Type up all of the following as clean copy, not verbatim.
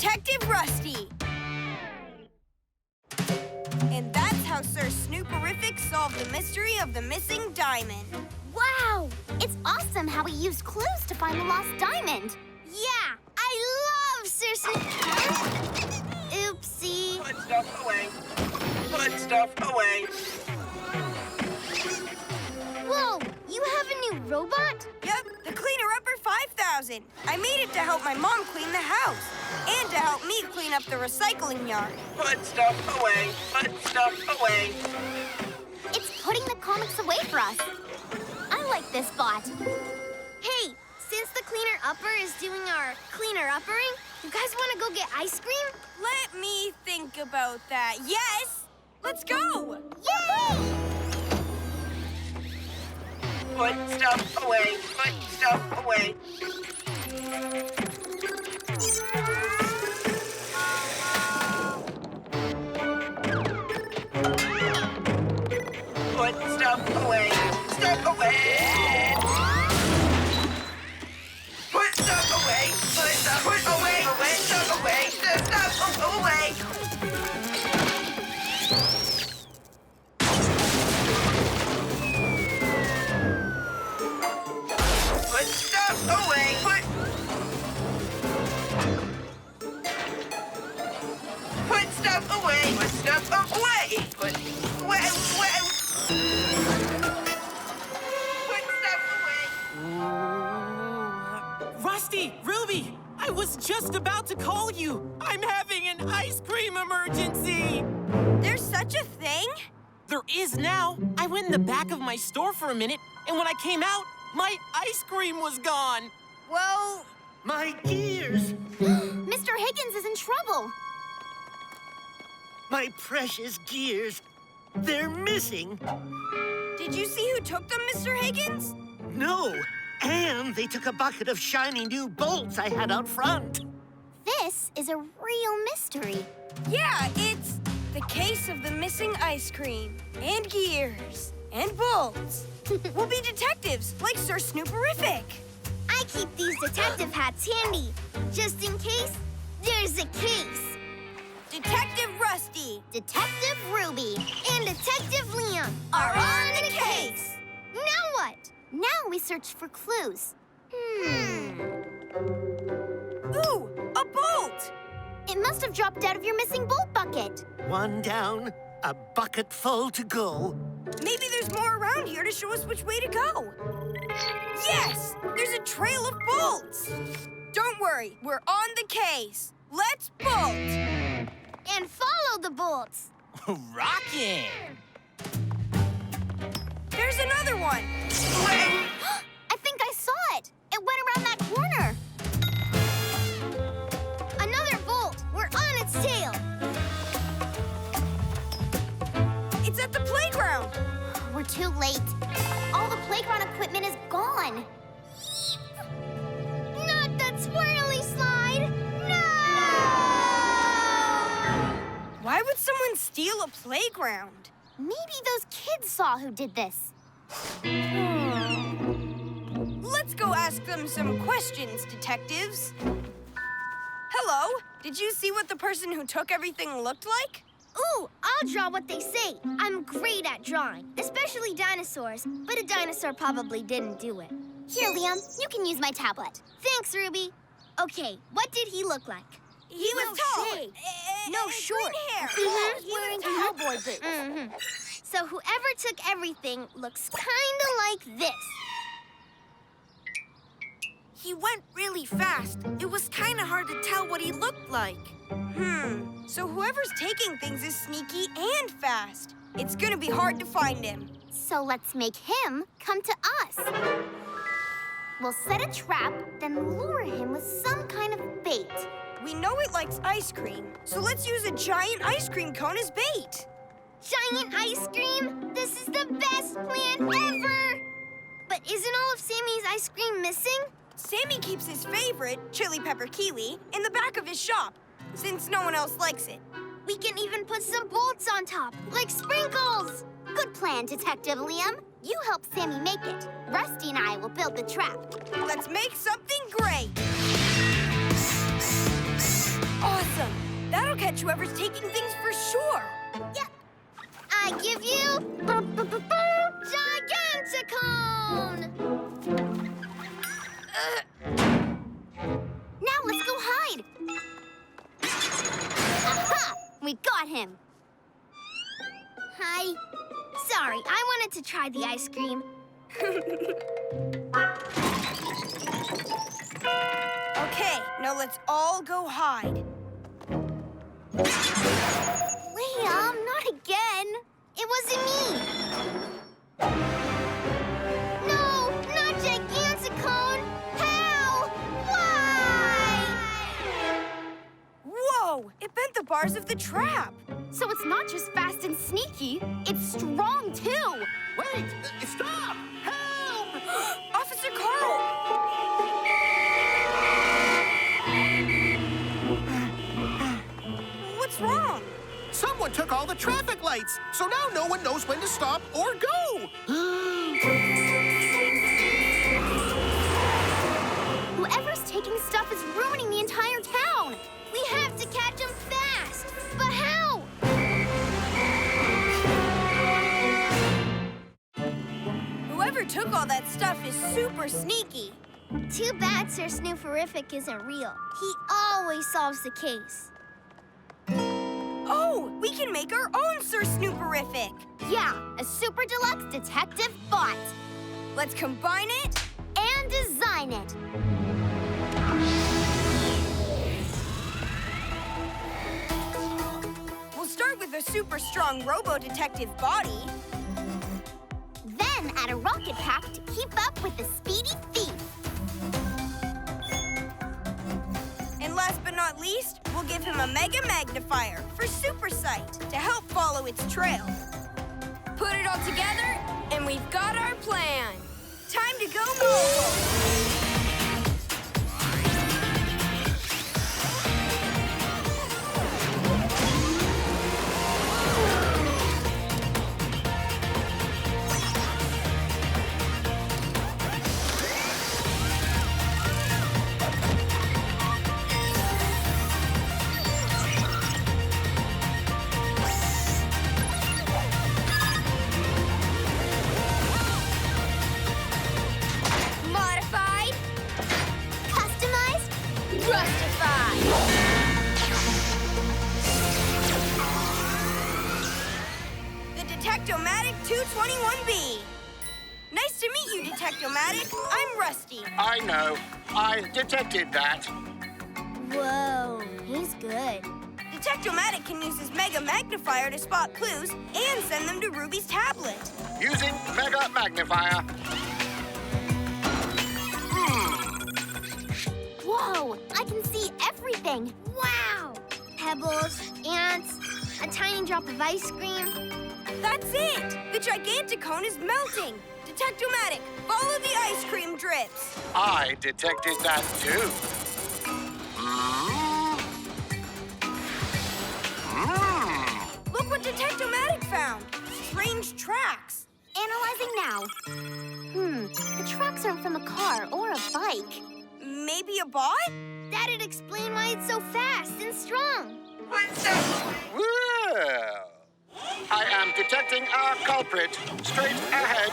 Detective Rusty. And that's how Sir Snooperific solved the mystery of the missing diamond. Wow! It's awesome how he used clues to find the lost diamond. Yeah, I love Sir Snoop. Oopsie. Put stuff away. Put stuff away. Whoa, you have a new robot? Yep, the Cleaner Upper 5000. I made it to help my mom clean the house and to help me clean up the recycling yard. Put stuff away. Put stuff away. It's putting the comics away for us. I like this bot. Hey, since the Cleaner Upper is doing our cleaner uppering, you guys want to go get ice cream? Let me think about that. Yes! Let's go! Yay! Put stuff away. Put stuff away. Put stuff away. Stuff away. Put stuff away. Put stuff away. Stuff away. Stuff away. Put stuff away. Put stuff away. Put stuff away. Put stuff away. Rusty, Ruby, I was just about to call you. I'm having an ice cream emergency. There's such a thing? There is now. I went in the back of my store for a minute, and when I came out, my ice cream was gone. Well, My gears! Mr. Higgins is in trouble. My precious gears! They're missing! did you see who took them, Mr. Higgins? No! And they took a bucket of shiny new bolts I had out front. This is a real mystery. Yeah, it's the case of the missing ice cream and gears and bolts. We'll be detectives like Sir Snooperific. I keep these detective hats handy, just in case there's a case. Detective Rusty Detective Ruby and Detective Liam are on the case. Now what? Now we search for clues. Ooh, a bolt! It must have dropped out of your missing bolt bucket. One down, a bucket full to go. Maybe there's more around here to show us which way to go. Yes! There's a trail of bolts! Don't worry, we're on the case. Let's bolt! And follow the bolts. Rockin'! There's another one! I think I saw it. It went around that corner. Another bolt. We're on its tail. It's at the playground! We're too late. All the playground equipment is gone. Not that swirly slide! No! Why would someone steal a playground? Maybe those kids saw who did this. Let's go ask them some questions, detectives. Hello, did you see what the person who took everything looked like? Ooh, I'll draw what they say. I'm great at drawing, especially dinosaurs, but a dinosaur probably didn't do it. Here, Liam, you can use my tablet. Thanks, Ruby. Okay, what did he look like? He was tall. short. Green hair. Mhm. Wearing cowboy boots. So whoever took everything looks kind of like this. He went really fast. It was kind of hard to tell what he looked like. So whoever's taking things is sneaky and fast. It's gonna be hard to find him. So let's make him come to us. We'll set a trap, then lure him with some kind of bait. We know it likes ice cream, so let's use a giant ice cream cone as bait. Giant ice cream? This is the best plan ever! But isn't all of Sammy's ice cream missing? Sammy keeps his favorite, chili pepper kiwi, in the back of his shop, since no one else likes it. We can even put some bolts on top, like sprinkles! Good plan, Detective Liam. You help Sammy make it. Rusty and I will build the trap. Let's make something great. Oh, catch whoever's taking things for sure. Yep. I give you Giganticone! Now let's go hide. Aha! We got him. Hi. Sorry, I wanted to try the ice cream. Okay, now let's all go hide. Liam, not again. It wasn't me. No, not Giganticone. Help! Why? Whoa! It bent the bars of the trap. So it's not just fast and sneaky, it's strong too. Wait! Stop! Help! Officer Carl! What's wrong? Someone took all the traffic lights, so now no one knows when to stop or go. Whoever's taking stuff is ruining the entire town. We have to catch him fast. But how? Whoever took all that stuff is super sneaky. Too bad Sir Snooperific isn't real. He always solves the case. Oh, we can make our own Sir Snooperific. Yeah, a super deluxe detective bot. Let's combine it. And design it. We'll start with a super strong robo detective body. Then add a rocket pack to keep up with the speedy thief. And last but not least, we'll give him a mega magnifier for super sight to help follow its trail. Put it all together, and we've got our plan. Time to go mobile. Modified. Customized. Rustify. The Detectomatic 221B. Nice to meet you, Detectomatic. I'm Rusty. I know. I detected that. Whoa, he's good. Detectomatic can use his mega magnifier to spot clues and send them to Ruby's tablet. Using Mega Magnifier. Whoa, I can see everything. Wow. Pebbles, ants, a tiny drop of ice cream. That's it! The Giganticone is melting. Detectomatic, follow the ice cream drips. I detected that too. Look what Detectomatic found. Strange tracks. Analyzing now. The tracks aren't from a car or a bike. Maybe a bot? That'd explain why it's so fast and strong. What's up? Well, I am detecting our culprit. Straight ahead.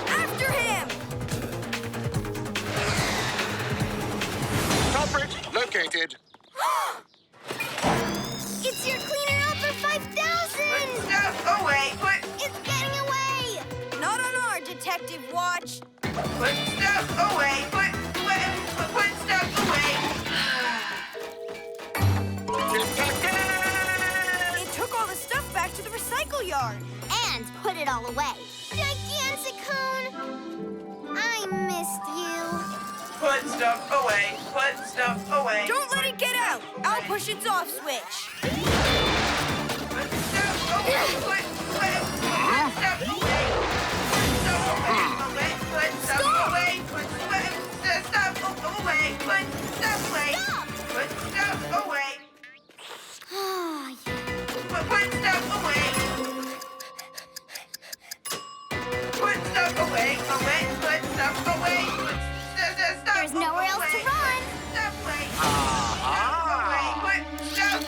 After him! Culprit located. It's your cleaner Alpha 5000! Put stuff away. It's getting away! Not on our detective watch. Put stuff away. Put stuff away. Detected! It took all the stuff back to the recycle yard. And put it all away. Giganticone! I missed you. Put stuff away. Put stuff away. Don't let it get out. I'll push its off switch. Put stuff away. Put stuff away. Put stuff away. Put stuff away. Put stuff away. Put stuff away. Stop! Put stuff away. Oh, yeah. Put stuff away. Put stuff away. Put stuff away. There's nowhere else to run. Stuff away. Ah. Put stuff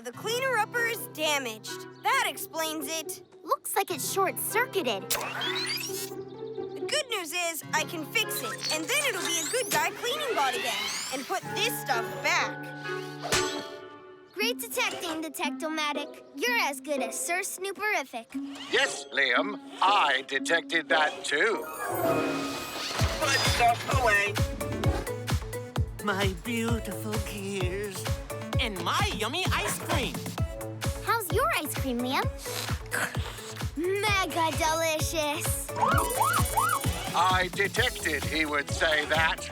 the cleaner-upper is damaged. That explains it. Looks like it's short-circuited. The good news is I can fix it, and then it'll be a good guy cleaning bot again, and put this stuff back. Great detecting, Detectomatic. You're as good as Sir Snooperific. Yes, Liam, I detected that too. Put stuff away. My beautiful gears. And my yummy ice cream. How's your ice cream, Liam? Mega delicious. I detected he would say that.